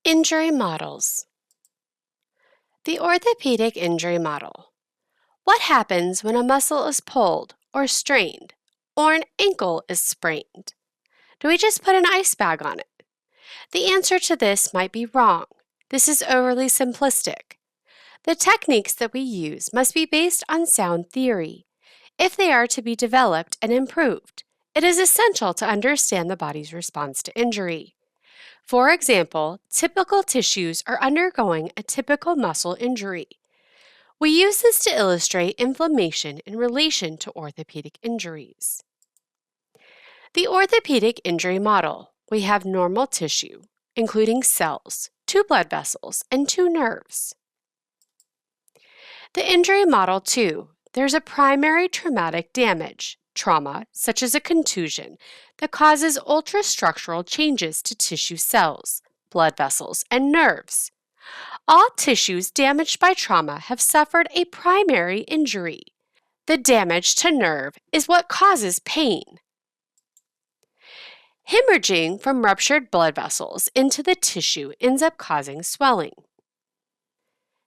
Injury models. The orthopedic injury model. What happens when a muscle is pulled or strained or an ankle is sprained? Do we just put an ice bag on it? The answer to this might be wrong. This is overly simplistic. The techniques that we use must be based on sound theory. If they are to be developed and improved, it is essential to understand the body's response to injury. For example, typical tissues are undergoing a typical muscle injury. We use this to illustrate inflammation in relation to orthopedic injuries. The orthopedic injury model. We have normal tissue, including cells, 2 blood vessels, and 2 nerves. The injury model 2. There's a primary traumatic damage, trauma, such as a contusion, that causes ultrastructural changes to tissue cells, blood vessels, and nerves. All tissues damaged by trauma have suffered a primary injury. The damage to nerve is what causes pain. Hemorrhaging from ruptured blood vessels into the tissue ends up causing swelling.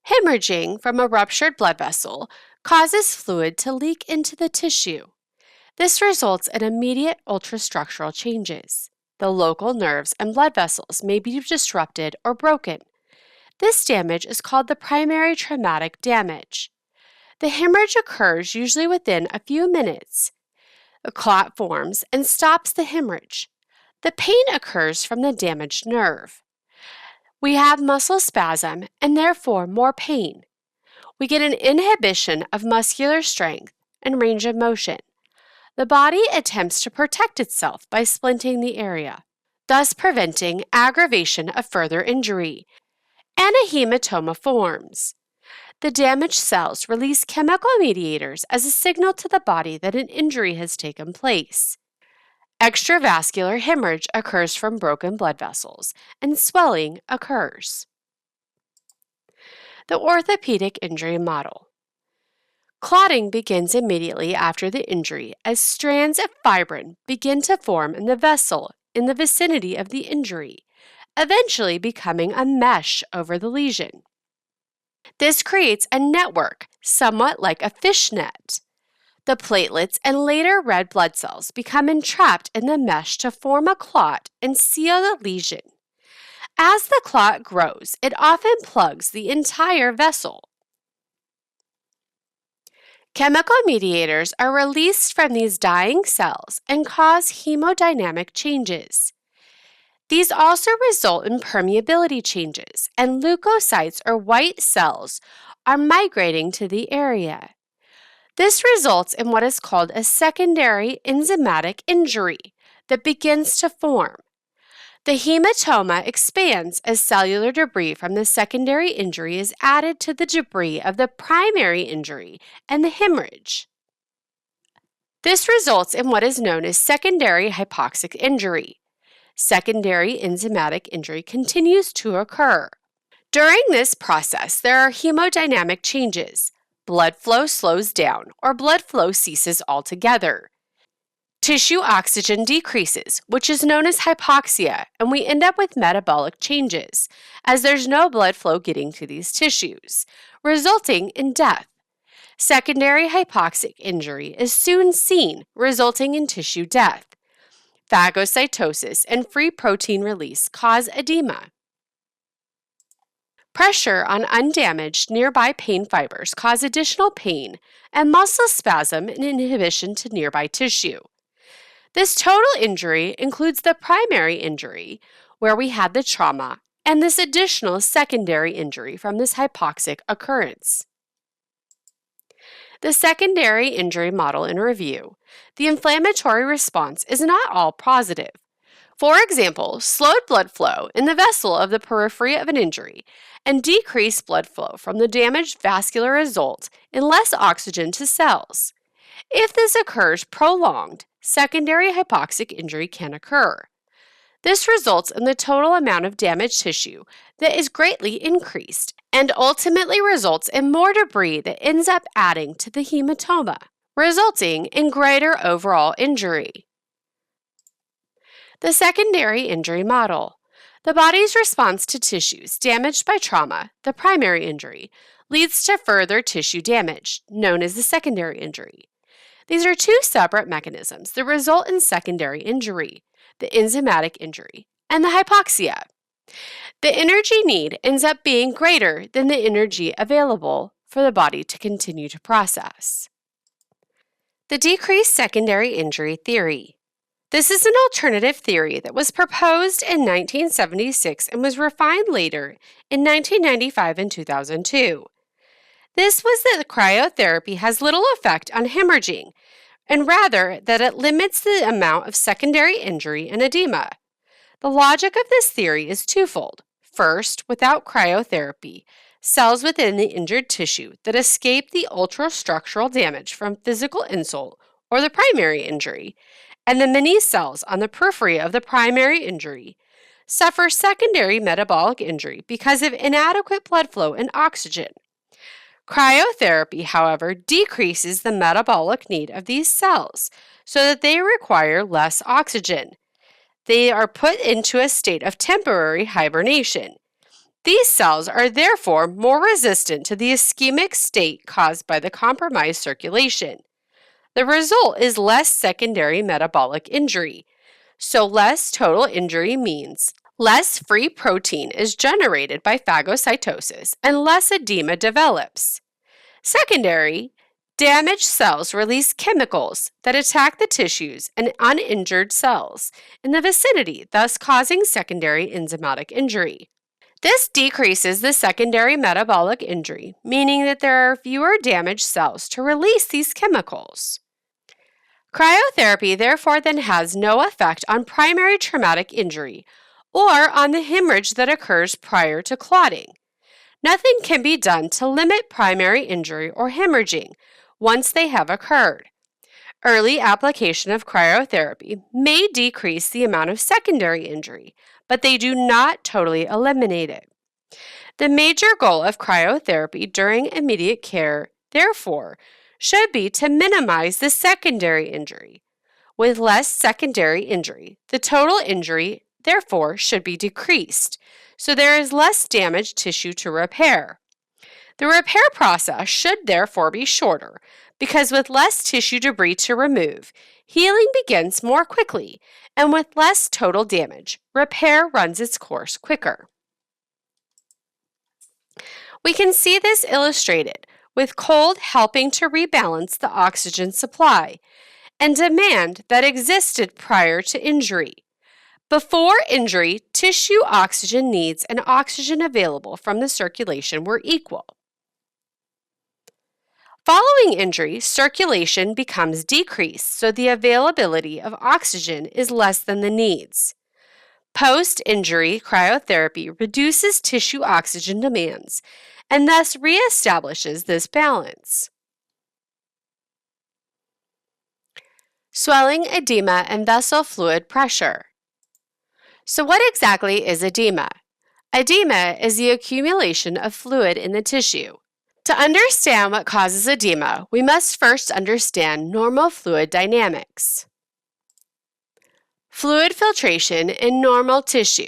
Hemorrhaging from a ruptured blood vessel causes fluid to leak into the tissue. This results in immediate ultrastructural changes. The local nerves and blood vessels may be disrupted or broken. This damage is called the primary traumatic damage. The hemorrhage occurs usually within a few minutes. A clot forms and stops the hemorrhage. The pain occurs from the damaged nerve. We have muscle spasm and therefore more pain. We get an inhibition of muscular strength and range of motion. The body attempts to protect itself by splinting the area, thus preventing aggravation of further injury, and a hematoma forms. The damaged cells release chemical mediators as a signal to the body that an injury has taken place. Extravascular hemorrhage occurs from broken blood vessels, and swelling occurs. The orthopedic injury model. Clotting begins immediately after the injury as strands of fibrin begin to form in the vessel in the vicinity of the injury, eventually becoming a mesh over the lesion. This creates a network, somewhat like a fishnet. The platelets and later red blood cells become entrapped in the mesh to form a clot and seal the lesion. As the clot grows, it often plugs the entire vessel. Chemical mediators are released from these dying cells and cause hemodynamic changes. These also result in permeability changes, and leukocytes or white cells are migrating to the area. This results in what is called a secondary enzymatic injury that begins to form. The hematoma expands as cellular debris from the secondary injury is added to the debris of the primary injury and the hemorrhage. This results in what is known as secondary hypoxic injury. Secondary enzymatic injury continues to occur. During this process, there are hemodynamic changes. Blood flow slows down or blood flow ceases altogether. Tissue oxygen decreases, which is known as hypoxia, and we end up with metabolic changes, as there's no blood flow getting to these tissues, resulting in death. Secondary hypoxic injury is soon seen, resulting in tissue death. Phagocytosis and free protein release cause edema. Pressure on undamaged nearby pain fibers cause additional pain and muscle spasm and inhibition to nearby tissue. This total injury includes the primary injury, where we had the trauma, and this additional secondary injury from this hypoxic occurrence. The secondary injury model in review. The inflammatory response is not all positive. For example, slowed blood flow in the vessel of the periphery of an injury and decreased blood flow from the damaged vascular result in less oxygen to cells. If this occurs prolonged, secondary hypoxic injury can occur. This results in the total amount of damaged tissue that is greatly increased and ultimately results in more debris that ends up adding to the hematoma, resulting in greater overall injury. The secondary injury model. The body's response to tissues damaged by trauma, the primary injury, leads to further tissue damage, known as the secondary injury. These are two separate mechanisms that result in secondary injury, the enzymatic injury, and the hypoxia. The energy need ends up being greater than the energy available for the body to continue to process. The decreased secondary injury theory. This is an alternative theory that was proposed in 1976 and was refined later in 1995 and 2002. This was that cryotherapy has little effect on hemorrhaging, and rather that it limits the amount of secondary injury and edema. The logic of this theory is twofold. First, without cryotherapy, cells within the injured tissue that escape the ultrastructural damage from physical insult or the primary injury, and the many cells on the periphery of the primary injury, suffer secondary metabolic injury because of inadequate blood flow and oxygen. Cryotherapy, however, decreases the metabolic need of these cells so that they require less oxygen. They are put into a state of temporary hibernation. These cells are therefore more resistant to the ischemic state caused by the compromised circulation. The result is less secondary metabolic injury. So less total injury means less free protein is generated by phagocytosis and less edema develops. Secondary, damaged cells release chemicals that attack the tissues and uninjured cells in the vicinity, thus causing secondary enzymatic injury. This decreases the secondary metabolic injury, meaning that there are fewer damaged cells to release these chemicals. Cryotherapy therefore then has no effect on primary traumatic injury or on the hemorrhage that occurs prior to clotting. Nothing can be done to limit primary injury or hemorrhaging once they have occurred. Early application of cryotherapy may decrease the amount of secondary injury, but they do not totally eliminate it. The major goal of cryotherapy during immediate care, therefore, should be to minimize the secondary injury. With less secondary injury, the total injury, therefore, should be decreased, so there is less damaged tissue to repair. The repair process should therefore be shorter, because with less tissue debris to remove, healing begins more quickly, and with less total damage, repair runs its course quicker. We can see this illustrated with cold helping to rebalance the oxygen supply and demand that existed prior to injury. Before injury, tissue oxygen needs and oxygen available from the circulation were equal. Following injury, circulation becomes decreased, so the availability of oxygen is less than the needs. Post-injury cryotherapy reduces tissue oxygen demands and thus reestablishes this balance. Swelling, edema, and vessel fluid pressure. So what exactly is edema? Edema is the accumulation of fluid in the tissue. To understand what causes edema, we must first understand normal fluid dynamics. Fluid filtration in normal tissue.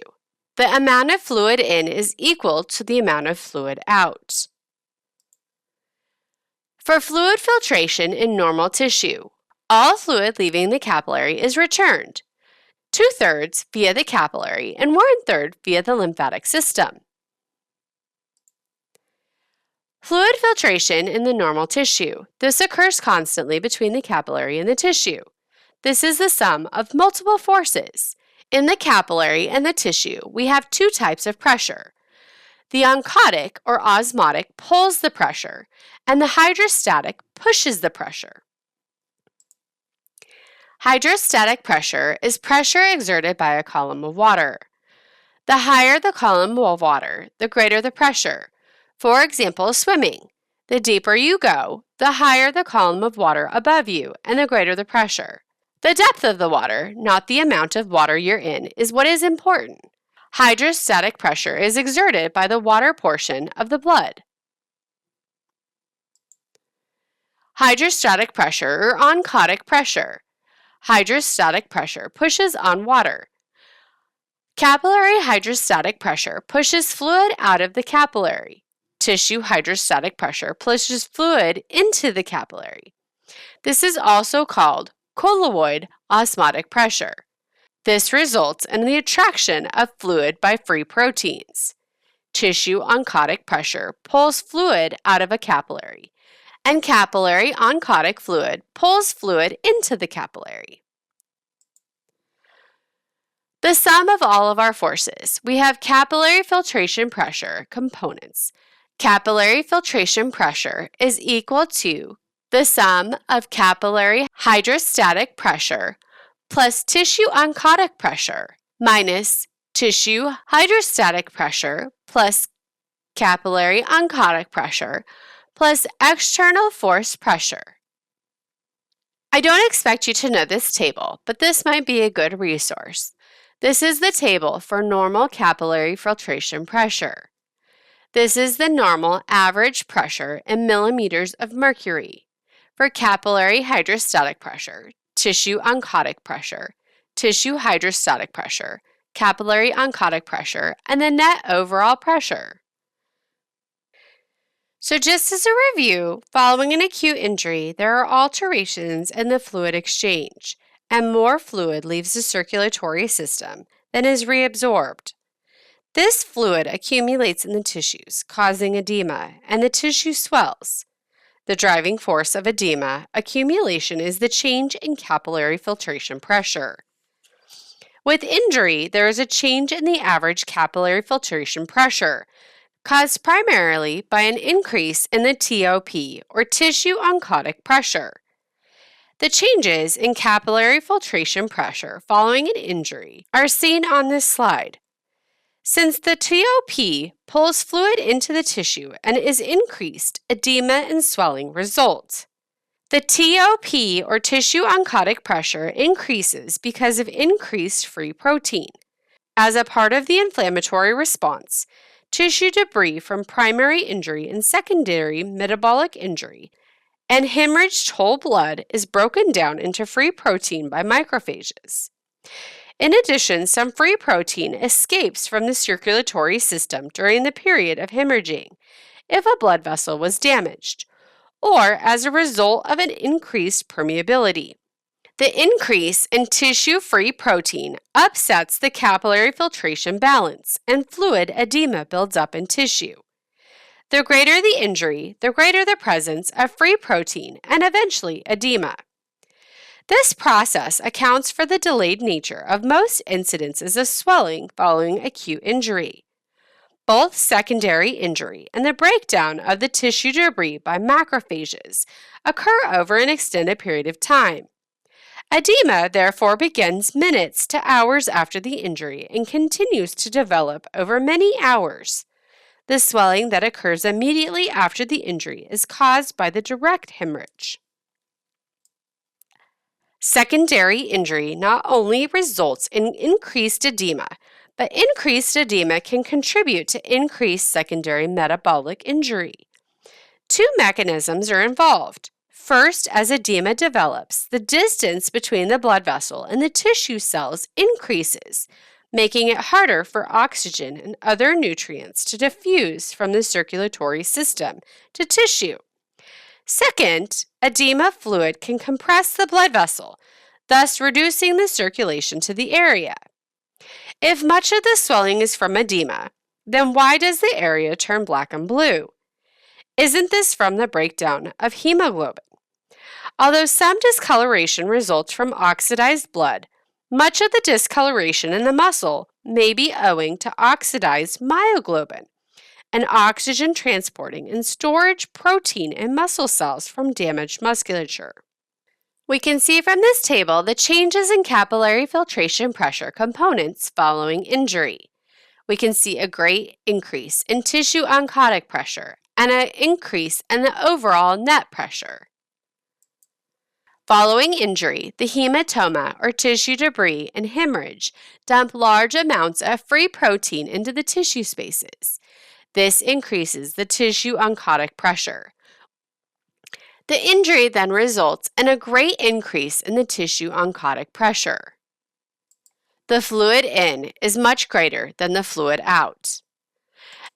The amount of fluid in is equal to the amount of fluid out. For fluid filtration in normal tissue, all fluid leaving the capillary is returned, 2/3 via the capillary and 1/3 via the lymphatic system. Fluid filtration in the normal tissue. This occurs constantly between the capillary and the tissue. This is the sum of multiple forces. In the capillary and the tissue, we have two types of pressure. The oncotic or osmotic pulls the pressure, and the hydrostatic pushes the pressure. Hydrostatic pressure is pressure exerted by a column of water. The higher the column of water, the greater the pressure. For example, swimming. The deeper you go, the higher the column of water above you, and the greater the pressure. The depth of the water, not the amount of water you're in, is what is important. Hydrostatic pressure is exerted by the water portion of the blood. Hydrostatic pressure or oncotic pressure. Hydrostatic pressure pushes on water. Capillary hydrostatic pressure pushes fluid out of the capillary. Tissue hydrostatic pressure pushes fluid into the capillary. This is also called colloid osmotic pressure. This results in the attraction of fluid by free proteins. Tissue oncotic pressure pulls fluid out of a capillary, and capillary oncotic fluid pulls fluid into the capillary. The sum of all of our forces. We have capillary filtration pressure components. Capillary filtration pressure is equal to the sum of capillary hydrostatic pressure plus tissue oncotic pressure minus tissue hydrostatic pressure plus capillary oncotic pressure plus external force pressure. I don't expect you to know this table, but this might be a good resource. This is the table for normal capillary filtration pressure. This is the normal average pressure in millimeters of mercury for capillary hydrostatic pressure, tissue oncotic pressure, tissue hydrostatic pressure, capillary oncotic pressure, and the net overall pressure. So just as a review, following an acute injury, there are alterations in the fluid exchange, and more fluid leaves the circulatory system than is reabsorbed. This fluid accumulates in the tissues, causing edema, and the tissue swells. The driving force of edema accumulation is the change in capillary filtration pressure. With injury, there is a change in the average capillary filtration pressure, caused primarily by an increase in the TOP, or tissue oncotic pressure. The changes in capillary filtration pressure following an injury are seen on this slide. Since the TOP pulls fluid into the tissue and is increased, edema and swelling result. The TOP, or tissue oncotic pressure, increases because of increased free protein. As a part of the inflammatory response, tissue debris from primary injury and secondary metabolic injury and hemorrhaged whole blood is broken down into free protein by macrophages. In addition, some free protein escapes from the circulatory system during the period of hemorrhaging if a blood vessel was damaged, or as a result of an increased permeability. The increase in tissue-free protein upsets the capillary filtration balance, and fluid edema builds up in tissue. The greater the injury, the greater the presence of free protein and eventually edema. This process accounts for the delayed nature of most incidences of swelling following acute injury. Both secondary injury and the breakdown of the tissue debris by macrophages occur over an extended period of time. Edema therefore begins minutes to hours after the injury and continues to develop over many hours. The swelling that occurs immediately after the injury is caused by the direct hemorrhage. Secondary injury not only results in increased edema, but increased edema can contribute to increased secondary metabolic injury. Two mechanisms are involved. First, as edema develops, the distance between the blood vessel and the tissue cells increases, making it harder for oxygen and other nutrients to diffuse from the circulatory system to tissue. Second, edema fluid can compress the blood vessel, thus reducing the circulation to the area. If much of the swelling is from edema, then why does the area turn black and blue? Isn't this from the breakdown of hemoglobin? Although some discoloration results from oxidized blood, much of the discoloration in the muscle may be owing to oxidized myoglobin, an oxygen transporting and storage protein in muscle cells from damaged musculature. We can see from this table the changes in capillary filtration pressure components following injury. We can see a great increase in tissue oncotic pressure and an increase in the overall net pressure. Following injury, the hematoma or tissue debris and hemorrhage dump large amounts of free protein into the tissue spaces. This increases the tissue oncotic pressure. The injury then results in a great increase in the tissue oncotic pressure. the fluid in is much greater than the fluid out.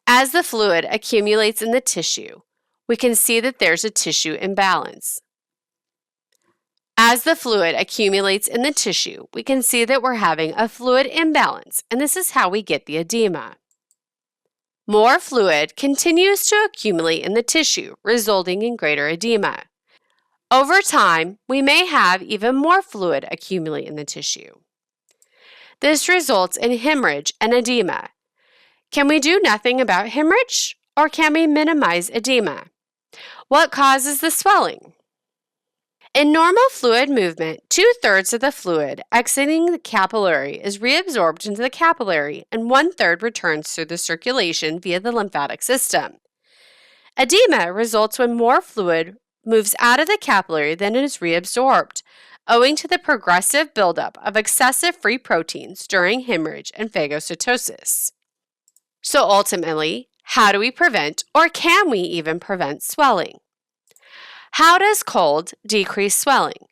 As the fluid accumulates in the tissue, we can see that there's a tissue imbalance. As the fluid accumulates in the tissue, we can see that we're having a fluid imbalance, and this is how we get the edema. More fluid continues to accumulate in the tissue, resulting in greater edema. Over time, we may have even more fluid accumulate in the tissue. This results in hemorrhage and edema. Can we do nothing about hemorrhage, or can we minimize edema? What causes the swelling? In normal fluid movement, 2/3 of the fluid exiting the capillary is reabsorbed into the capillary and 1/3 returns through the circulation via the lymphatic system. Edema results when more fluid moves out of the capillary than it is reabsorbed, owing to the progressive buildup of excessive free proteins during hemorrhage and phagocytosis. So ultimately, how do we prevent, or can we even prevent, swelling? How does cold decrease swelling?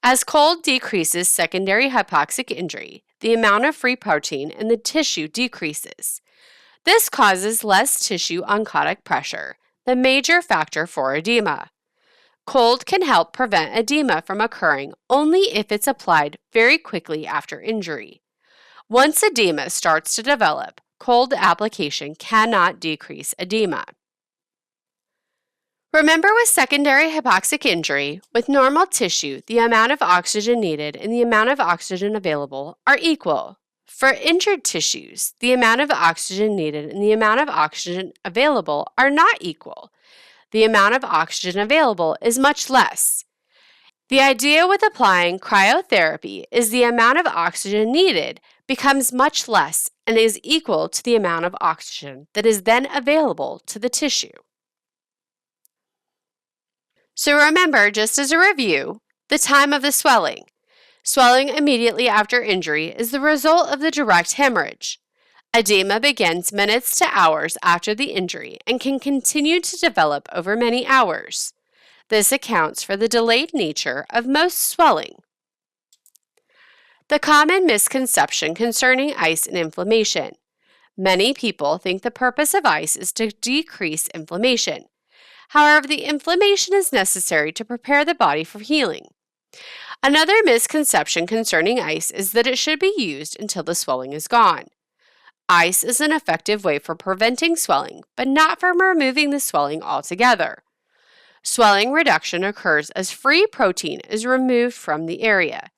As cold decreases secondary hypoxic injury, the amount of free protein in the tissue decreases. This causes less tissue oncotic pressure, the major factor for edema. Cold can help prevent edema from occurring only if it's applied very quickly after injury. Once edema starts to develop, cold application cannot decrease edema. Remember, with secondary hypoxic injury, with normal tissue, the amount of oxygen needed and the amount of oxygen available are equal. For injured tissues, the amount of oxygen needed and the amount of oxygen available are not equal. The amount of oxygen available is much less. The idea with applying cryotherapy is the amount of oxygen needed becomes much less and is equal to the amount of oxygen that is then available to the tissue. So remember, just as a review, the time of the swelling. Swelling immediately after injury is the result of the direct hemorrhage. Edema begins minutes to hours after the injury and can continue to develop over many hours. This accounts for the delayed nature of most swelling. The common misconception concerning ice and inflammation. Many people think the purpose of ice is to decrease inflammation. However, the inflammation is necessary to prepare the body for healing. Another misconception concerning ice is that it should be used until the swelling is gone. Ice is an effective way for preventing swelling, but not for removing the swelling altogether. Swelling reduction occurs as free protein is removed from the area.